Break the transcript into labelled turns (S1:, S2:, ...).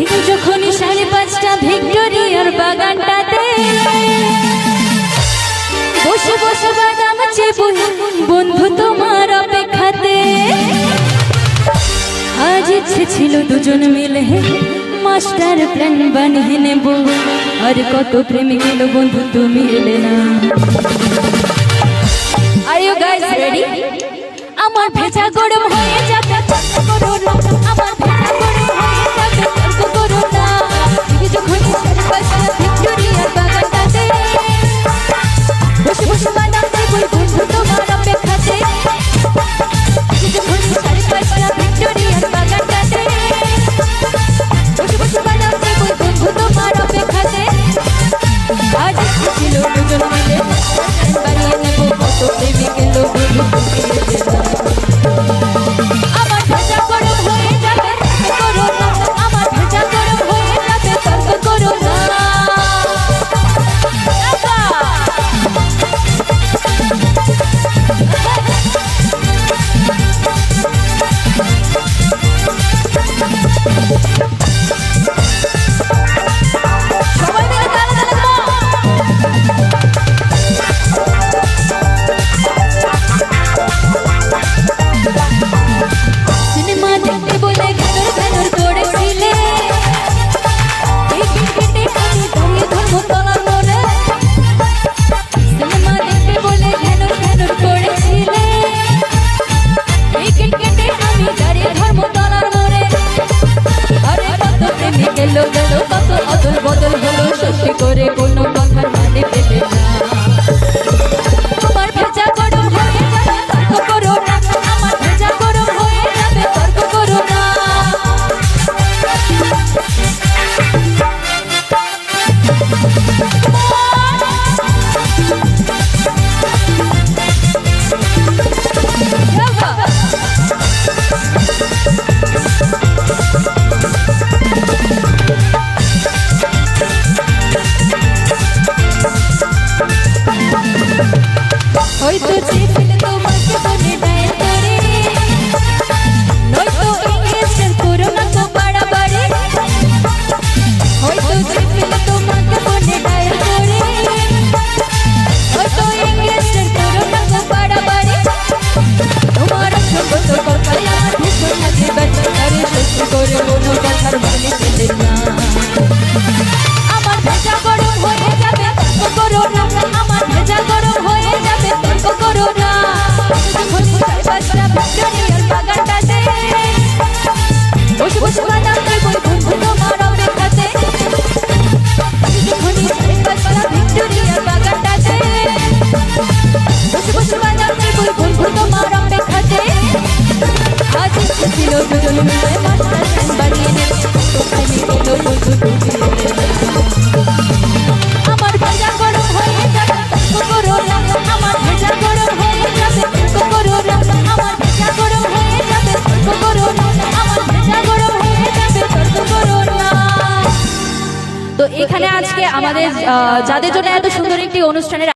S1: ঠিক যখনই 5:30 ভিক্টোরিয়ার বাগানটাতে বসে বসে বাদাম চেপে বন্ধু তোমার অপেক্ষাতে। আজ ইচ্ছে ছিল দুজন মিলে মাস্টার প্ল্যান বানিয়ে নেব, আর কত প্রেমিক এলো বন্ধু তুমি এলে না। Are you guys ready? আমার ভেজা গরম হয়ে যাবে তর্ক করো না, আমার ভেজা গরম হয়ে যাবে তর্ক করো না। যখন 5:30 ভিক্টোরিয়ার বাগানটাতে বসে বসে বাদাম দেব বন্ধু তোমার অপেক্ষাতে। যখন 5:30 ভিক্টোরিয়ার বাগানটাতে বসে বসে বাদাম দেব বন্ধু তোমার অপেক্ষাতে। আজ ছিল দুজন মিলে বানিয়ে নেব, কত প্রেমিক এলো বন্ধু আমার ভেজা গরম হয়ে যাবে তর্ক করো না, আমার ভেজা গরম হয়ে যাবে তর্ক করো না। সবাই মিলে তালে তালে সিনেমা দেখতে বলে ঘ্যানর ঘ্যানর করেছিলে, টিকিট কেটে আমি দাঁড়িয়ে ধরবো তলার মোড়ে। সিনেমা দেখতে বলে ঘ্যানর ঘ্যানর করেছিলে, টিকিট কেটে আমি দাঁড়িয়ে ধরবো তলার মোড়ে। আরে কত প্রেমিক এলো গেল, কত অদল বদল হলো, সত্যি করে কোনো কথার মানে পেলে না। আমার ভেজা গরম হয়ে যাবে তর্ক করো না, আমার ভেজা গরম হয়ে যাবে তর্ক করো না। হয়তো চেপেলে তোমাকে মনে ডায়াল করে, নয়তো ইংলিশের করো না তো বাড়াবাড়ি। হয়তো চেপেলে তোমাকে মনে ডায়াল করে, নয়তো ইংলিশের করো না তো বাড়াবাড়ি। তোমার সঙ্গ তো কথাই আমার ভীষণ লাগে ব্যথা করে, সত্যি করে কোনো কথার মানে পেলে না। আমার ভেজা গরম হয়ে যাবে তর্ক করো না, আমার ভেজা গরম হয়ে যাবে তর্ক করো না। যখন 5:30 ভিক্টোরিয়ার বাগানটাতে বসে বসে বাদাম দেব বন্ধু তোমার অপেক্ষাতে। যখন 5:30 ভিক্টোরিয়ার বাগানটাতে বসে বসে বাদাম দেব বন্ধু তোমার অপেক্ষাতে। আজ ইচ্ছে ছিল দুজন মিলে মাস্টার প্ল্যান বানিয়ে নেব, তো প্রেমিক এলো বন্ধু তুমি এলে না। আমার ভেজা গরম হয়ে যাবে তর্ক করো না, আমার ভেজা গরম হয়ে যাবে তর্ক করো না, আমার ভেজা গরম হয়ে যাবে তর্ক করো না, আমার ভেজা গরম হয়ে যাবে তর্ক করো না। তো এখানে আজকে আমাদের যাদের জন্য এত সুন্দর একটি অনুষ্ঠানের